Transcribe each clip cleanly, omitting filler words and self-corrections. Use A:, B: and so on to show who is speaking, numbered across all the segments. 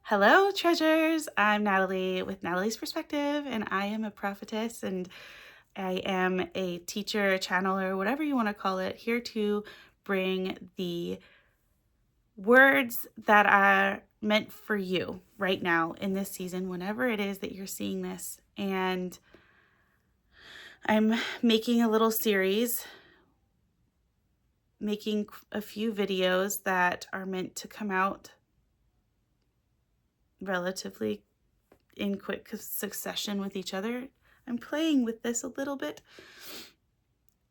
A: Hello, treasures. I'm Natalie with Natalie's Perspective, and I am a prophetess, and I am a teacher, a channeler, whatever you want to call it, here to bring the words that are meant for you right now in this season, whenever it is that you're seeing this. And I'm making a little series, making a few videos that are meant to come out relatively in quick succession with each other. I'm playing with this a little bit,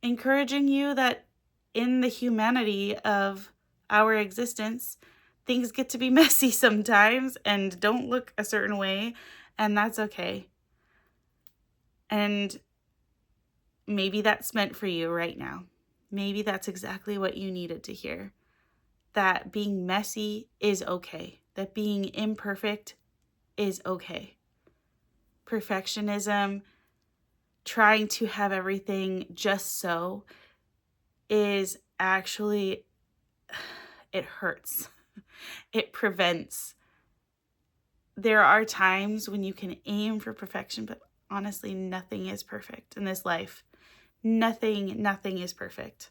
A: encouraging you that in the humanity of our existence, things get to be messy sometimes and don't look a certain way, and that's okay. And maybe that's meant for you right now. Maybe that's exactly what you needed to hear. That being messy is okay. That being imperfect is okay. Perfectionism, trying to have everything just so, is actually, it hurts. It prevents. There are times when you can aim for perfection, but honestly, nothing is perfect in this life. Nothing is perfect.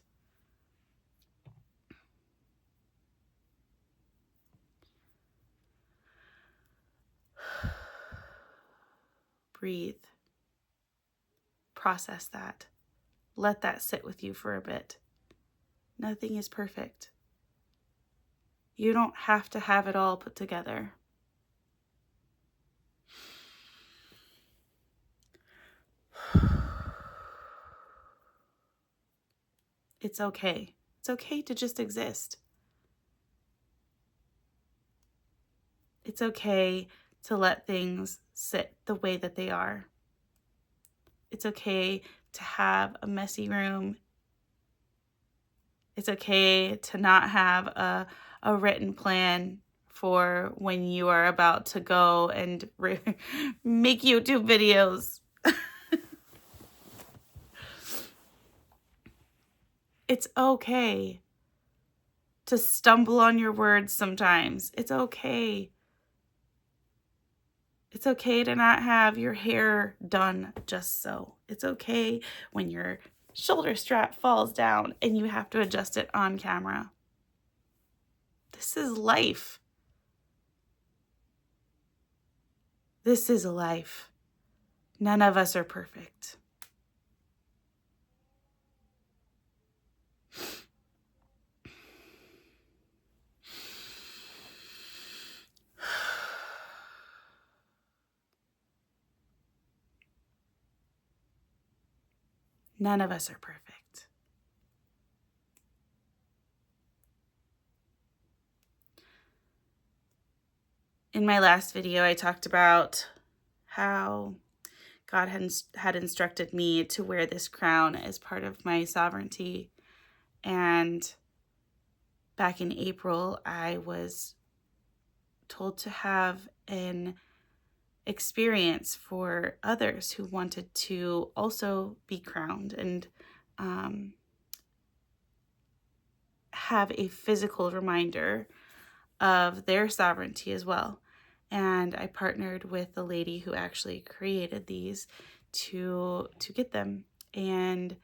A: Breathe. Process that. Let that sit with you for a bit. Nothing is perfect. You don't have to have it all put together. It's okay. It's okay to just exist. It's okay to let things sit the way that they are. It's okay to have a messy room. It's okay to not have a written plan for when you are about to go and make YouTube videos. It's okay to stumble on your words sometimes. It's okay. It's okay to not have your hair done just so. It's okay when your shoulder strap falls down and you have to adjust it on camera. This is life. This is life. None of us are perfect. None of us are perfect. In my last video, I talked about how God had instructed me to wear this crown as part of my sovereignty. And back in April, I was told to have an experience for others who wanted to also be crowned and have a physical reminder of their sovereignty as well. And I partnered with the lady who actually created these to get them. And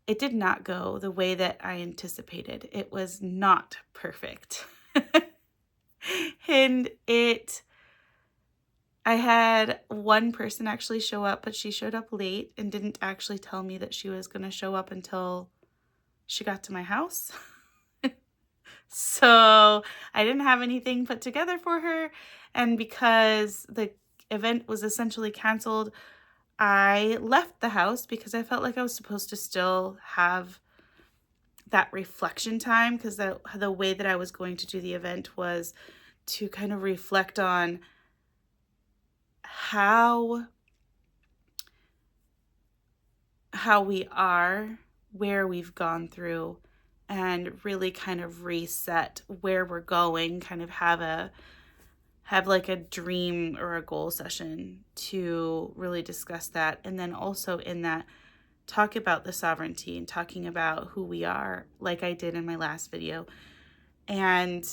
A: it did not go the way that I anticipated. It was not perfect. And I had one person actually show up, but she showed up late and didn't actually tell me that she was going to show up until she got to my house. So I didn't have anything put together for her. And because the event was essentially canceled, I left the house because I felt like I was supposed to still have that reflection time, because the way that I was going to do the event was to kind of reflect on how we are, where we've gone through, and really kind of reset where we're going, kind of have like a dream or a goal session to really discuss that. And then also in that, talk about the sovereignty and talking about who we are, like I did in my last video. And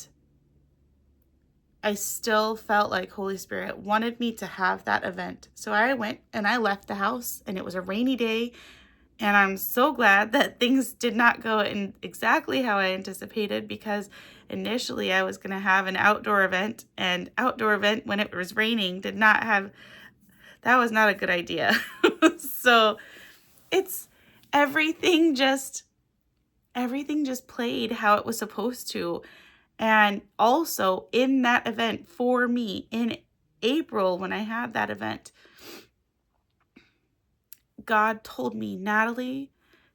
A: I still felt like Holy Spirit wanted me to have that event. So I went and I left the house, and it was a rainy day. And I'm so glad that things did not go in exactly how I anticipated, because initially I was going to have an outdoor event, and outdoor event when it was raining that was not a good idea. So it's everything just played how it was supposed to. And also in that event for me in April, when I had that event, God told me, Natalie,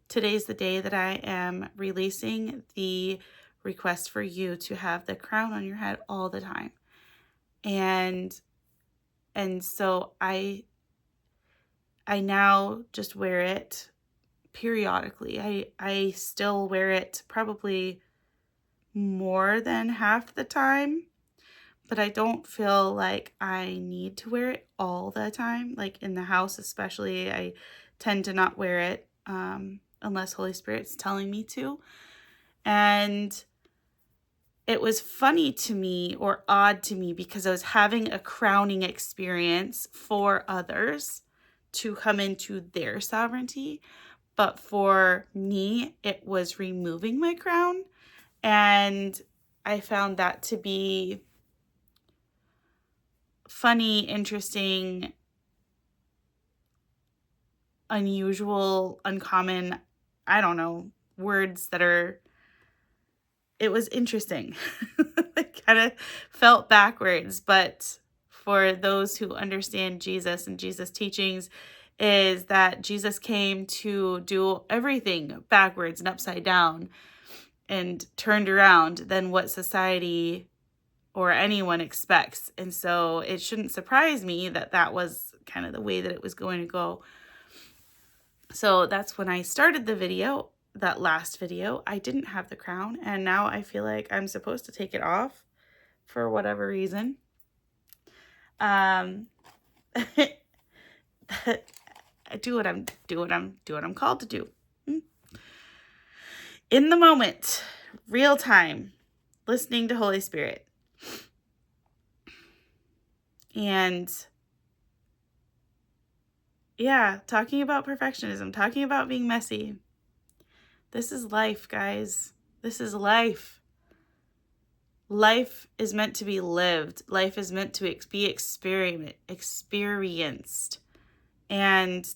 A: today's the day that I am releasing the request for you to have the crown on your head all the time. And so I now just wear it periodically. I still wear it probably more than half the time, but I don't feel like I need to wear it all the time. Like in the house especially, I tend to not wear it unless Holy Spirit's telling me to. And it was funny to me, or odd to me, because I was having a crowning experience for others to come into their sovereignty. But for me, it was removing my crown. And I found that to be funny, interesting, unusual, uncommon, I don't know, words that are, it was interesting. It kind of felt backwards, but for those who understand Jesus and Jesus' teachings, is that Jesus came to do everything backwards and upside down and turned around than what society or anyone expects. And so it shouldn't surprise me that that was kind of the way that it was going to go. So that's when I started the video, that last video. I didn't have the crown, and now I feel like I'm supposed to take it off for whatever reason. I do what I'm called to do. In the moment, real time, listening to Holy Spirit. And yeah, talking about perfectionism, talking about being messy. This is life, guys. This is life. Life is meant to be lived. Life is meant to be experienced. And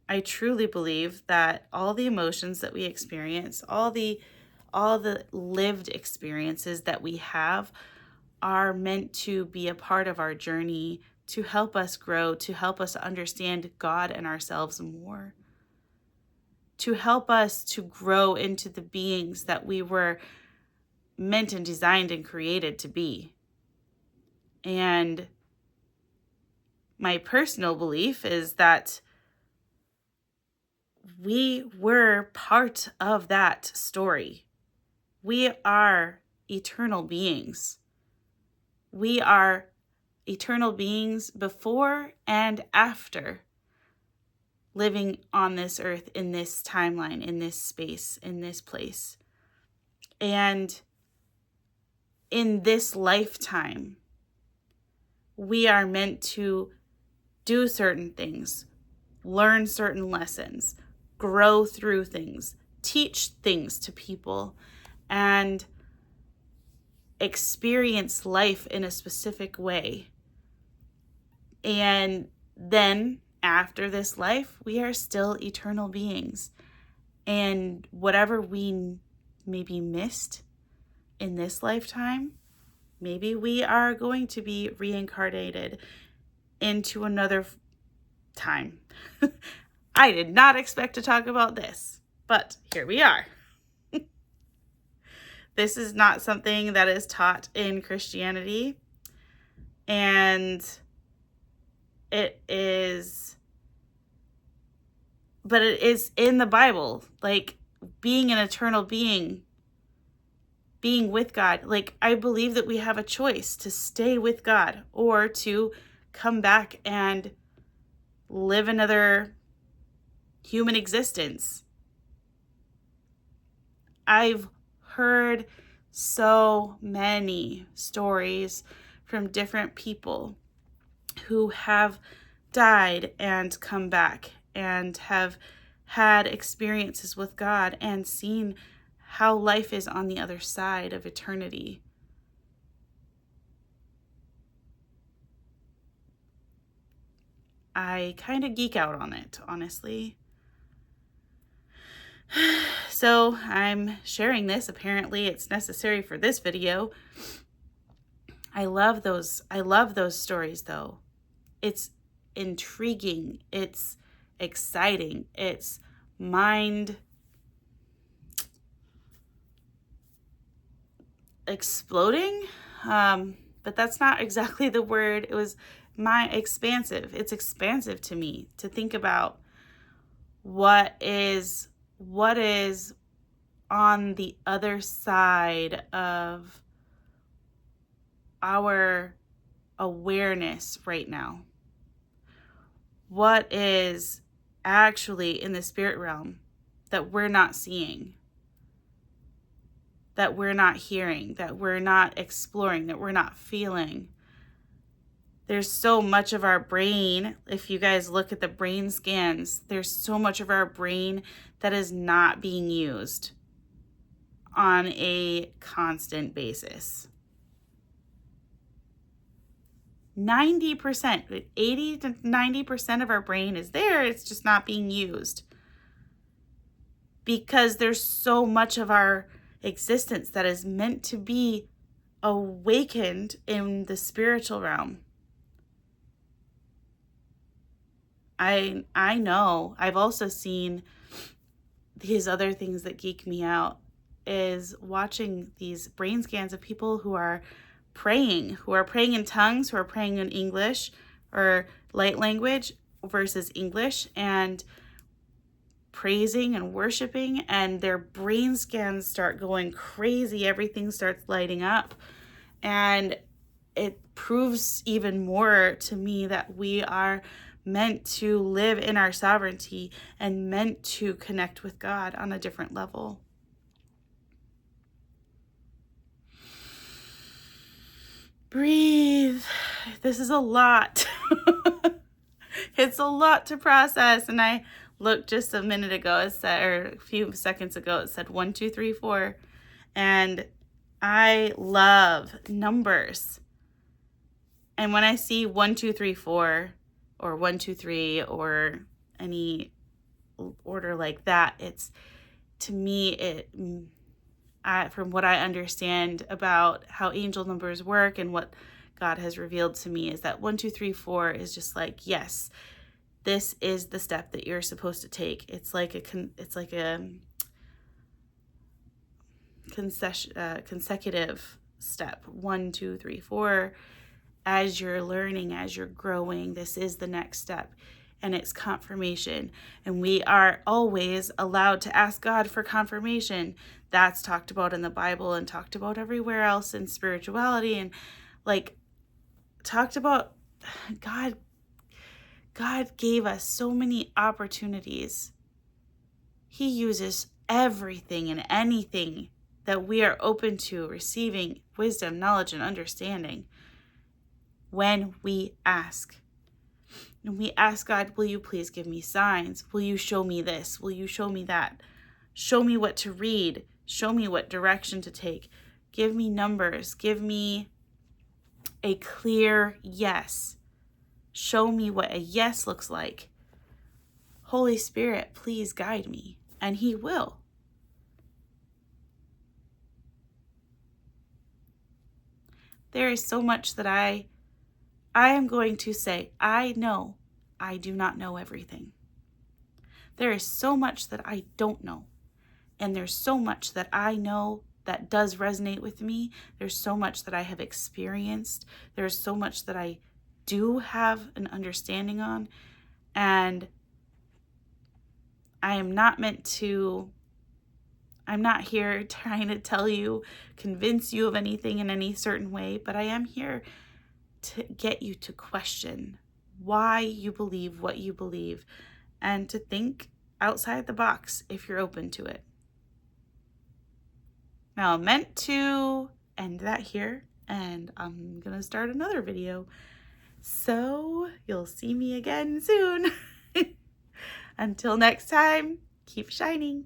A: I truly believe that all the emotions that we experience, all the lived experiences that we have are meant to be a part of our journey, to help us grow, to help us understand God and ourselves more, to help us to grow into the beings that we were meant and designed and created to be. And my personal belief is that we were part of that story. We are eternal beings. We are eternal beings before and after living on this earth, in this timeline, in this space, in this place. And in this lifetime, we are meant to do certain things, learn certain lessons, grow through things, teach things to people, and experience life in a specific way. And then after this life, we are still eternal beings. And whatever we maybe missed in this lifetime, maybe we are going to be reincarnated into another time. I did not expect to talk about this, but here we are. This is not something that is taught in Christianity, and it is in the Bible. Like, being an eternal being, being with God. Like, I believe that we have a choice to stay with God or to come back and live another human existence. I've heard so many stories from different people who have died and come back and have had experiences with God and seen how life is on the other side of eternity. I kind of geek out on it, honestly. So I'm sharing this. Apparently it's necessary for this video. I love those stories though. It's intriguing. It's exciting. It's mind exploding. But that's not exactly the word. It was expansive. It's expansive to me to think about what is on the other side of our awareness right now. What is actually in the spirit realm that we're not seeing, that we're not hearing, that we're not exploring, that we're not feeling. There's so much of our brain, if you guys look at the brain scans, there's so much of our brain that is not being used on a constant basis. 90%, 80 to 90% of our brain is there. It's just not being used because there's so much of our existence that is meant to be awakened in the spiritual realm. I know. I've also seen these other things that geek me out is watching these brain scans of people who are praying in tongues, who are praying in English or light language versus English, and praising and worshiping, and their brain scans start going crazy. Everything starts lighting up. And it proves even more to me that we are meant to live in our sovereignty and meant to connect with God on a different level. Breathe. This is a lot. It's a lot to process. And I looked just a minute ago, it said, or a few seconds ago, it said 1, 2, 3, 4. And I love numbers. And when I see 1, 2, 3, 4, or 1, 2, 3, or any order like that, it's, to me, from what I understand about how angel numbers work and what God has revealed to me, is that 1, 2, 3, 4 is just like, yes, this is the step that you're supposed to take. It's like a consecutive step. 1, 2, 3, 4. As you're learning, as you're growing, this is the next step, and it's confirmation. And we are always allowed to ask God for confirmation. That's talked about in the Bible and talked about everywhere else in spirituality, and like talked about God gave us so many opportunities. He uses everything and anything that we are open to receiving wisdom, knowledge, and understanding when we ask. And we ask God, will you please give me signs? Will you show me this? Will you show me that? Show me what to read. Show me what direction to take. Give me numbers. Give me a clear yes. Show me what a yes looks like. Holy Spirit, please guide me. And He will. There is so much that I am going to say, I know I do not know everything. There is so much that I don't know. And there's so much that I know that does resonate with me. There's so much that I have experienced. There's so much that I do have an understanding on. And I'm not here trying to tell you, convince you of anything in any certain way, but I am here to get you to question why you believe what you believe and to think outside the box if you're open to it. Now, I'm meant to end that here and I'm gonna start another video. So you'll see me again soon. Until next time, keep shining.